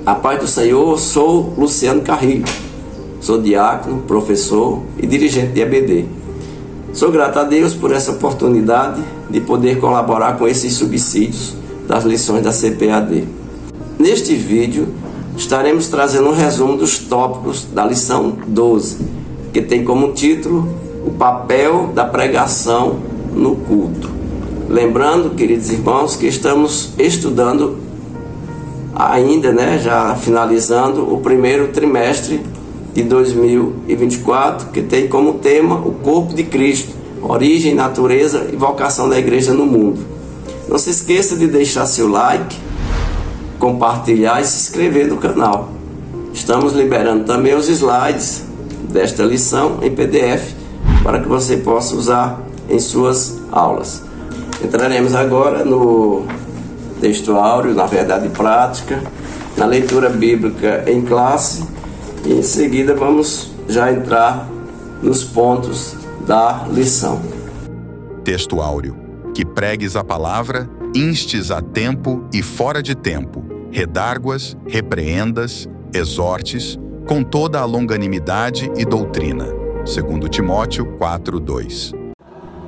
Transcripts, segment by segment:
A paz do Senhor, sou Luciano Carrilho, sou diácono, professor e dirigente de EBD. Sou grato a Deus por essa oportunidade de poder colaborar com esses subsídios das lições da CPAD. Neste vídeo, estaremos trazendo um resumo dos tópicos da lição 12, que tem como título o papel da pregação no culto. Lembrando, queridos irmãos, que estamos estudando ainda, já finalizando o primeiro trimestre de 2024, que tem como tema o corpo de Cristo, origem, natureza e vocação da igreja no mundo. Não se esqueça de deixar seu like, compartilhar e se inscrever no canal. Estamos liberando também os slides desta lição em PDF para que você possa usar em suas aulas. Entraremos agora no texto áureo, na verdade prática, na leitura bíblica em classe e em seguida vamos já entrar nos pontos da lição. Texto áureo. Que pregues a palavra, instes a tempo e fora de tempo, redarguas, repreendas, exortes, com toda a longanimidade e doutrina. 2 Timóteo 4:2.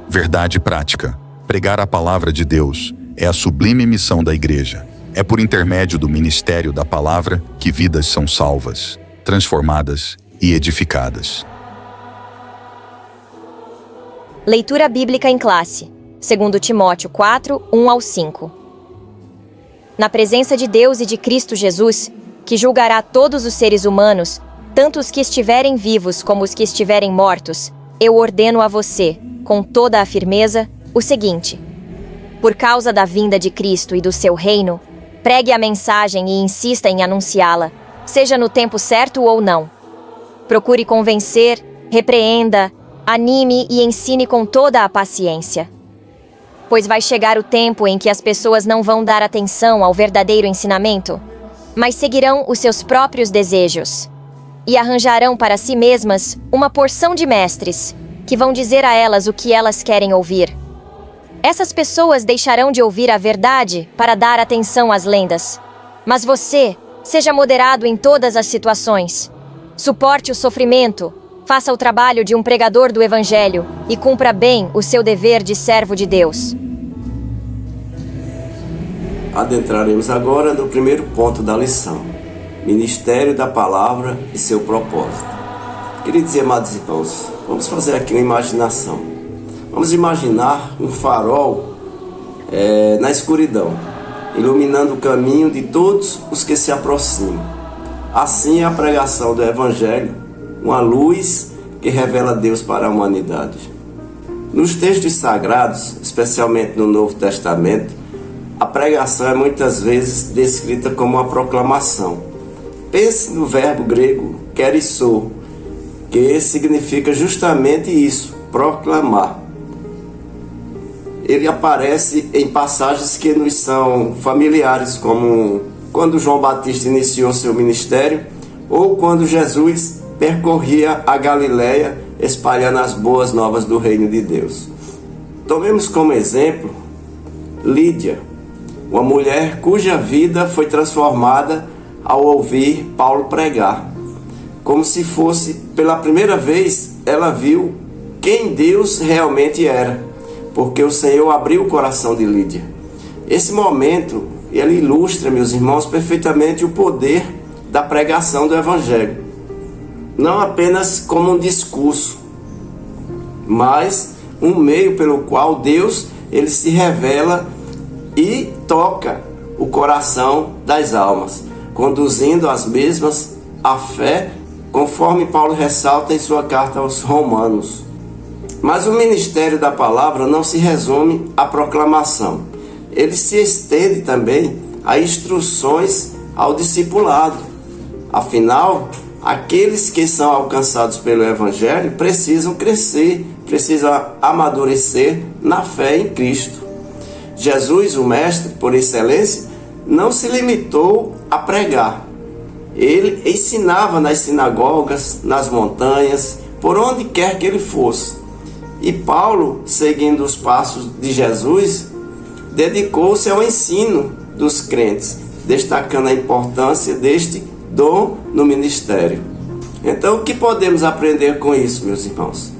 Verdade prática. Pregar a palavra de Deus é a sublime missão da igreja. É por intermédio do ministério da palavra que vidas são salvas, transformadas e edificadas. Leitura bíblica em classe. 2 Timóteo 4, 1-5. Na presença de Deus e de Cristo Jesus, que julgará todos os seres humanos, tanto os que estiverem vivos como os que estiverem mortos, eu ordeno a você, com toda a firmeza, o seguinte: por causa da vinda de Cristo e do seu reino, pregue a mensagem e insista em anunciá-la, seja no tempo certo ou não. Procure convencer, repreenda, anime e ensine com toda a paciência. Pois vai chegar o tempo em que as pessoas não vão dar atenção ao verdadeiro ensinamento, mas seguirão os seus próprios desejos. E arranjarão para si mesmas uma porção de mestres, que vão dizer a elas o que elas querem ouvir. Essas pessoas deixarão de ouvir a verdade para dar atenção às lendas. Mas você, seja moderado em todas as situações. Suporte o sofrimento, faça o trabalho de um pregador do Evangelho e cumpra bem o seu dever de servo de Deus. Adentraremos agora no primeiro ponto da lição: Ministério da Palavra e seu propósito. Queridos e amados irmãos, vamos fazer aqui uma imaginação. Vamos imaginar um farol na escuridão, iluminando o caminho de todos os que se aproximam. Assim é a pregação do Evangelho, uma luz que revela Deus para a humanidade. Nos textos sagrados, especialmente no Novo Testamento, a pregação é muitas vezes descrita como uma proclamação. Pense no verbo grego kerisou, que significa justamente isso, proclamar. Ele aparece em passagens que nos são familiares, como quando João Batista iniciou seu ministério ou quando Jesus percorria a Galileia espalhando as boas novas do reino de Deus. Tomemos como exemplo Lídia, uma mulher cuja vida foi transformada ao ouvir Paulo pregar. Como se fosse pela primeira vez, ela viu quem Deus realmente era, porque o Senhor abriu o coração de Lídia. Esse momento, ele ilustra, meus irmãos, perfeitamente o poder da pregação do Evangelho. Não apenas como um discurso, mas um meio pelo qual Deus ele se revela e toca o coração das almas, conduzindo as mesmas à fé, conforme Paulo ressalta em sua carta aos Romanos. Mas o ministério da palavra não se resume à proclamação. Ele se estende também a instruções ao discipulado. Afinal, aqueles que são alcançados pelo Evangelho precisam crescer, precisam amadurecer na fé em Cristo. Jesus, o Mestre por excelência, não se limitou a pregar. Ele ensinava nas sinagogas, nas montanhas, por onde quer que ele fosse. E Paulo, seguindo os passos de Jesus, dedicou-se ao ensino dos crentes, destacando a importância deste dom no ministério. Então, o que podemos aprender com isso, meus irmãos?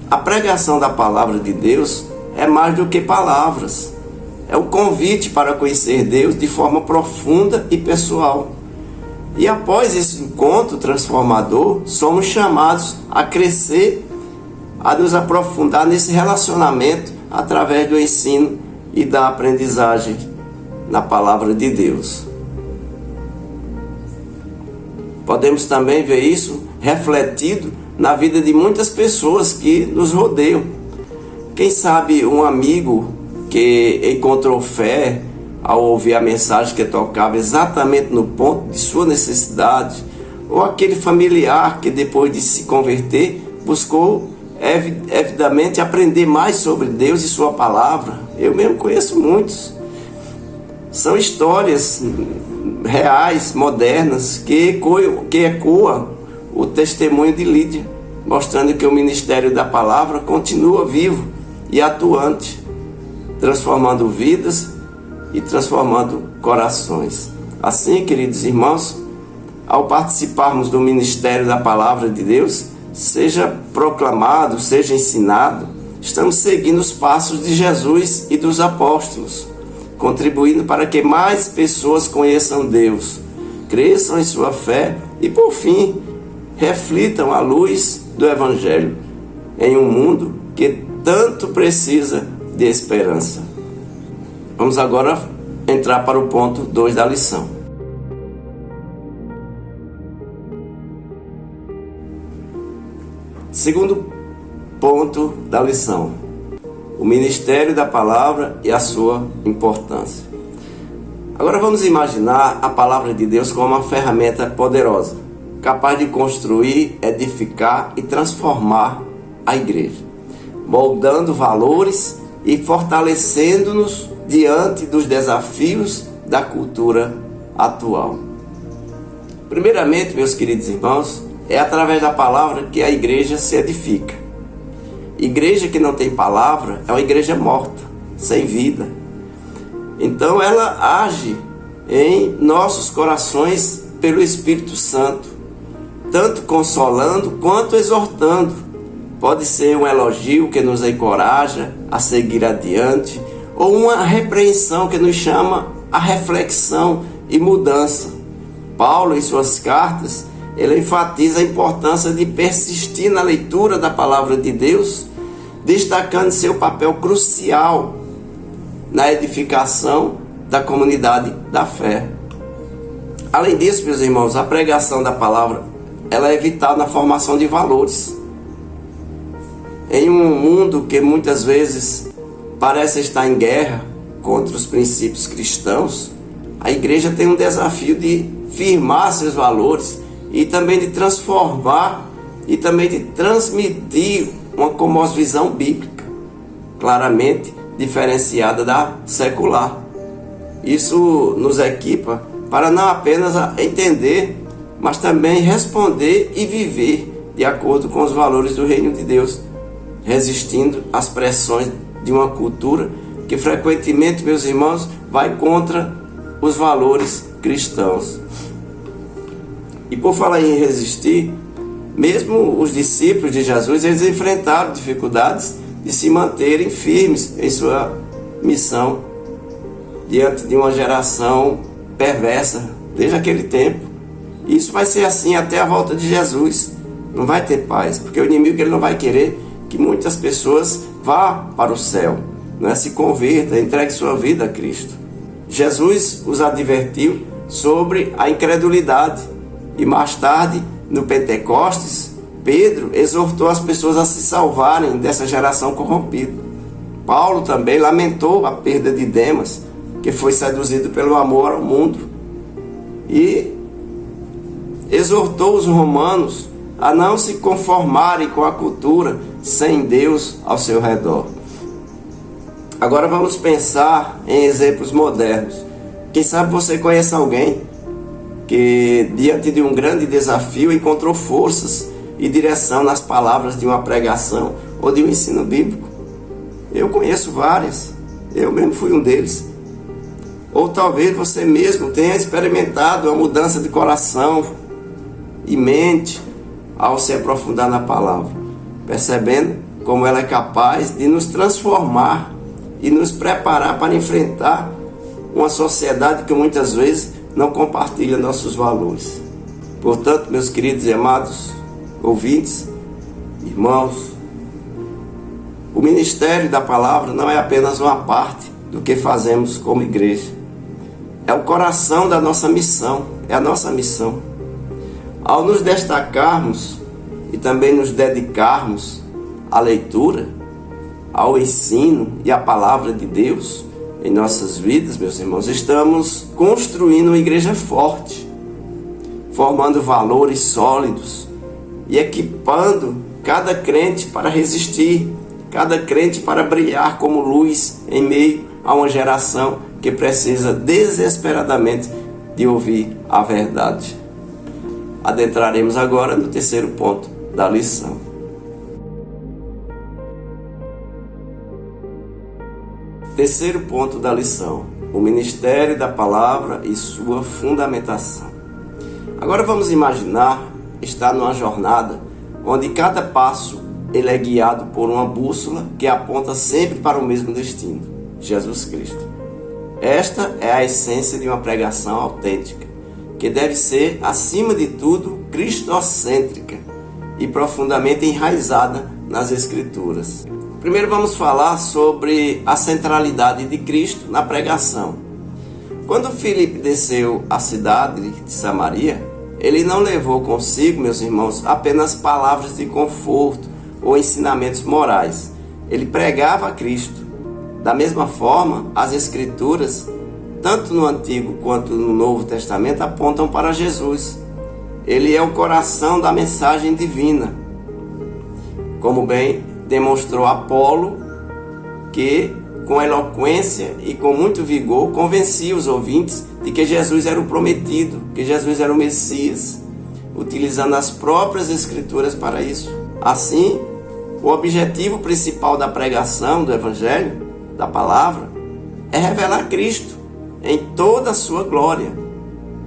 A pregação da palavra de Deus é mais do que palavras. É o convite para conhecer Deus de forma profunda e pessoal. E após esse encontro transformador, somos chamados a crescer, a nos aprofundar nesse relacionamento através do ensino e da aprendizagem na palavra de Deus. Podemos também ver isso refletido na vida de muitas pessoas que nos rodeiam. Quem sabe um amigo que encontrou fé ao ouvir a mensagem que tocava exatamente no ponto de sua necessidade, ou aquele familiar que depois de se converter buscou evidentemente aprender mais sobre Deus e sua palavra. Eu mesmo conheço muitos. São histórias reais, modernas, que ecoam o testemunho de Lídia, mostrando que o ministério da palavra continua vivo e atuante, transformando vidas e transformando corações. Assim, queridos irmãos, ao participarmos do ministério da palavra de Deus, seja proclamado, seja ensinado, estamos seguindo os passos de Jesus e dos apóstolos, contribuindo para que mais pessoas conheçam Deus, cresçam em sua fé e, por fim, reflitam a luz do Evangelho em um mundo que tanto precisa de esperança. Vamos agora entrar para o ponto 2 da lição. Segundo ponto da lição: o ministério da palavra e a sua importância. Agora vamos imaginar a palavra de Deus como uma ferramenta poderosa, capaz de construir, edificar e transformar a igreja, moldando valores e fortalecendo-nos diante dos desafios da cultura atual. Primeiramente, meus queridos irmãos, é através da palavra que a igreja se edifica. Igreja que não tem palavra é uma igreja morta, sem vida. Então ela age em nossos corações pelo Espírito Santo, tanto consolando quanto exortando. Pode ser um elogio que nos encoraja a seguir adiante, ou uma repreensão que nos chama a reflexão e mudança. Paulo, em suas cartas, ele enfatiza a importância de persistir na leitura da palavra de Deus, destacando seu papel crucial na edificação da comunidade da fé. Além disso, meus irmãos, a pregação da palavra ela é vital na formação de valores. Em um mundo que muitas vezes parece estar em guerra contra os princípios cristãos, a igreja tem um desafio de firmar seus valores e também de transformar e também de transmitir uma cosmovisão bíblica, claramente diferenciada da secular. Isso nos equipa para não apenas entender, mas também responder e viver de acordo com os valores do reino de Deus, resistindo às pressões de uma cultura que frequentemente, meus irmãos, vai contra os valores cristãos. E por falar em resistir, mesmo os discípulos de Jesus, eles enfrentaram dificuldades de se manterem firmes em sua missão diante de uma geração perversa desde aquele tempo. E isso vai ser assim até a volta de Jesus. Não vai ter paz, porque o inimigo ele não vai querer que muitas pessoas vá para o céu, se converta, entregue sua vida a Cristo. Jesus os advertiu sobre a incredulidade e mais tarde, no Pentecostes, Pedro exortou as pessoas a se salvarem dessa geração corrompida. Paulo também lamentou a perda de Demas, que foi seduzido pelo amor ao mundo, e exortou os romanos a não se conformarem com a cultura sem Deus ao seu redor. Agora vamos pensar em exemplos modernos. Quem sabe você conhece alguém que, diante de um grande desafio, encontrou forças e direção nas palavras de uma pregação ou de um ensino bíblico. Eu conheço várias, eu mesmo fui um deles. Ou talvez você mesmo tenha experimentado a mudança de coração e mente ao se aprofundar na palavra, percebendo como ela é capaz de nos transformar e nos preparar para enfrentar uma sociedade que muitas vezes não compartilha nossos valores. Portanto, meus queridos e amados ouvintes, irmãos, o ministério da palavra não é apenas uma parte do que fazemos como igreja. É o coração da nossa missão, é a nossa missão. Ao nos destacarmos e também nos dedicarmos à leitura, ao ensino e à palavra de Deus em nossas vidas, meus irmãos, estamos construindo uma igreja forte, formando valores sólidos e equipando cada crente para resistir, cada crente para brilhar como luz em meio a uma geração que precisa desesperadamente de ouvir a verdade. Adentraremos agora no terceiro ponto da lição. Terceiro ponto da lição: o ministério da palavra e sua fundamentação. Agora vamos imaginar estar numa jornada onde cada passo ele é guiado por uma bússola que aponta sempre para o mesmo destino, Jesus Cristo. Esta é a essência de uma pregação autêntica, que deve ser, acima de tudo, cristocêntrica e profundamente enraizada nas Escrituras. Primeiro vamos falar sobre a centralidade de Cristo na pregação. Quando Filipe desceu à cidade de Samaria, ele não levou consigo, meus irmãos, apenas palavras de conforto ou ensinamentos morais. Ele pregava a Cristo. Da mesma forma, as Escrituras, tanto no Antigo quanto no Novo Testamento, apontam para Jesus. Ele é o coração da mensagem divina. Como bem demonstrou Apolo, que com eloquência e com muito vigor convencia os ouvintes de que Jesus era o prometido, que Jesus era o Messias, utilizando as próprias Escrituras para isso. Assim, o objetivo principal da pregação do Evangelho, da palavra, é revelar Cristo em toda a sua glória,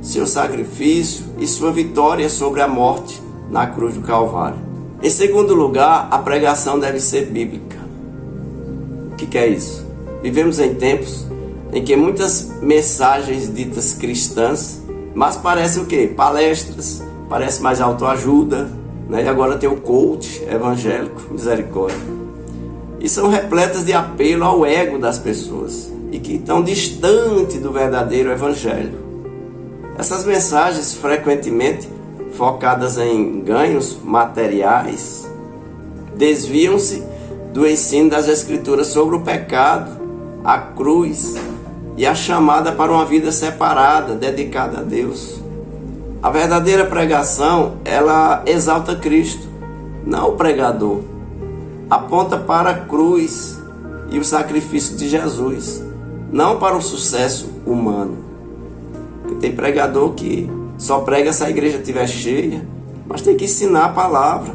seu sacrifício e sua vitória sobre a morte na cruz do Calvário. Em segundo lugar, a pregação deve ser bíblica. O que é isso? Vivemos em tempos em que muitas mensagens ditas cristãs, mas parecem o quê? Palestras, parece mais autoajuda, né? E agora tem o coach evangélico, misericórdia. E são repletas de apelo ao ego das pessoas e que estão distante do verdadeiro evangelho. Essas mensagens frequentemente focadas em ganhos materiais desviam-se do ensino das Escrituras sobre o pecado, a cruz e a chamada para uma vida separada, dedicada a Deus. A verdadeira pregação, ela exalta Cristo, não o pregador. Aponta para a cruz e o sacrifício de Jesus, não para o sucesso humano. Porque tem pregador que só prega se a igreja estiver cheia, mas tem que ensinar a palavra.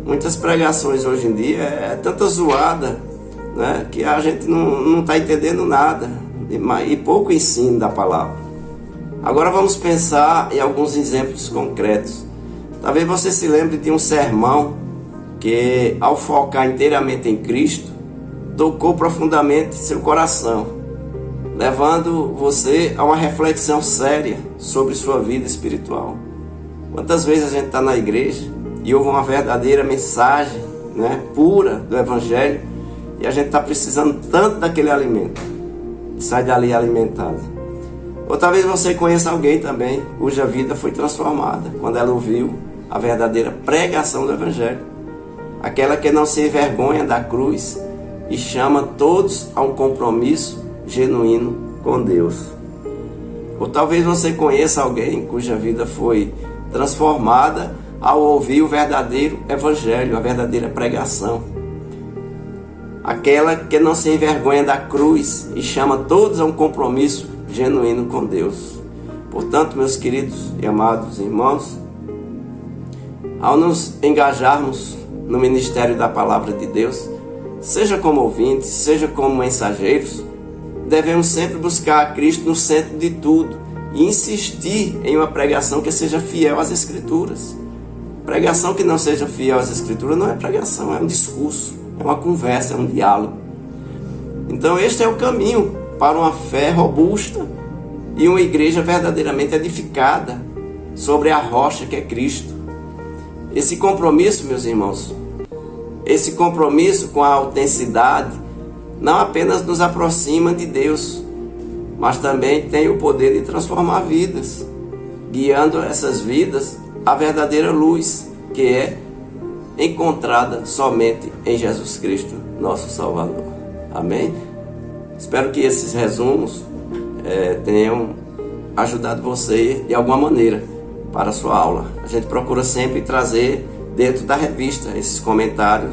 Muitas pregações hoje em dia é tanta zoada, né, que a gente não está entendendo nada e pouco ensino da palavra. Agora vamos pensar em alguns exemplos concretos. Talvez você se lembre de um sermão que, ao focar inteiramente em Cristo, tocou profundamente seu coração, levando você a uma reflexão séria sobre sua vida espiritual. Quantas vezes a gente está na igreja e ouve uma verdadeira mensagem, né, pura do Evangelho, e a gente está precisando tanto daquele alimento, sai dali alimentado. Ou talvez você conheça alguém também cuja vida foi transformada quando ela ouviu a verdadeira pregação do Evangelho, aquela que não se envergonha da cruz e chama todos a um compromisso genuíno com Deus. Ou talvez você conheça alguém cuja vida foi transformada ao ouvir o verdadeiro Evangelho, a verdadeira pregação, aquela que não se envergonha da cruz e chama todos a um compromisso genuíno com Deus. Portanto, meus queridos e amados irmãos, ao nos engajarmos no ministério da palavra de Deus, seja como ouvintes, seja como mensageiros, devemos sempre buscar a Cristo no centro de tudo e insistir em uma pregação que seja fiel às Escrituras. Pregação que não seja fiel às Escrituras não é pregação, é um discurso, é uma conversa, é um diálogo. Então este é o caminho para uma fé robusta e uma igreja verdadeiramente edificada sobre a rocha que é Cristo. Esse compromisso, meus irmãos, esse compromisso com a autenticidade não apenas nos aproxima de Deus, mas também tem o poder de transformar vidas, guiando essas vidas à verdadeira luz, que é encontrada somente em Jesus Cristo, nosso Salvador. Amém? Espero que esses resumos tenham ajudado você de alguma maneira para a sua aula. A gente procura sempre trazer dentro da revista esses comentários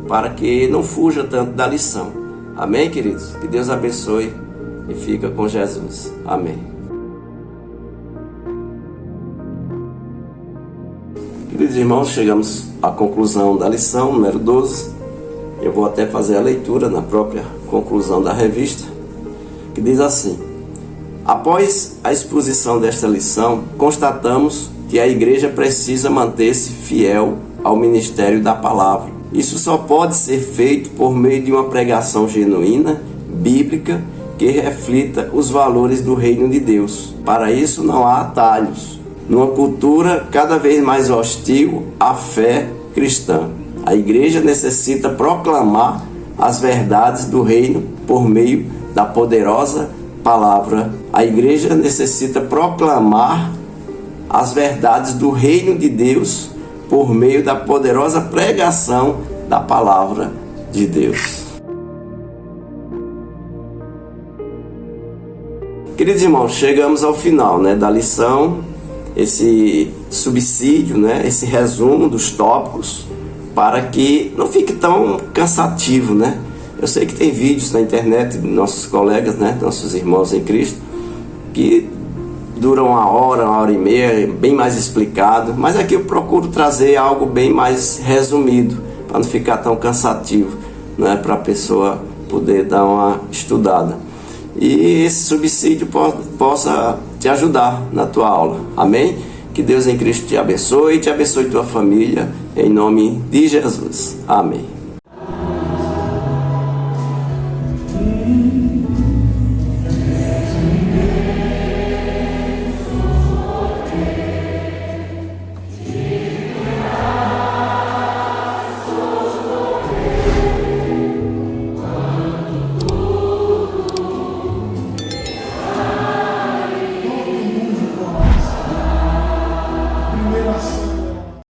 para que não fuja tanto da lição. Amém, queridos? Que Deus abençoe e fica com Jesus. Amém. Queridos irmãos, chegamos à conclusão da lição número 12. Eu vou até fazer a leitura na própria conclusão da revista, que diz assim: após a exposição desta lição, constatamos que a igreja precisa manter-se fiel ao ministério da palavra. Isso só pode ser feito por meio de uma pregação genuína, bíblica, que reflita os valores do reino de Deus. Para isso não há atalhos. Numa cultura cada vez mais hostil à fé cristã, a igreja necessita proclamar as verdades do reino por meio da poderosa palavra. A igreja necessita proclamar as verdades do reino de Deus por meio da poderosa pregação da palavra de Deus. Queridos irmãos, chegamos ao final, da lição, esse subsídio, esse resumo dos tópicos, para que não fique tão cansativo, Eu sei que tem vídeos na internet de nossos colegas, nossos irmãos em Cristo, que duram uma hora e meia, bem mais explicado, mas aqui eu procuro trazer algo bem mais resumido, para não ficar tão cansativo, para a pessoa poder dar uma estudada. E esse subsídio possa te ajudar na tua aula. Amém? Que Deus em Cristo te abençoe e te abençoe tua família, em nome de Jesus. Amém.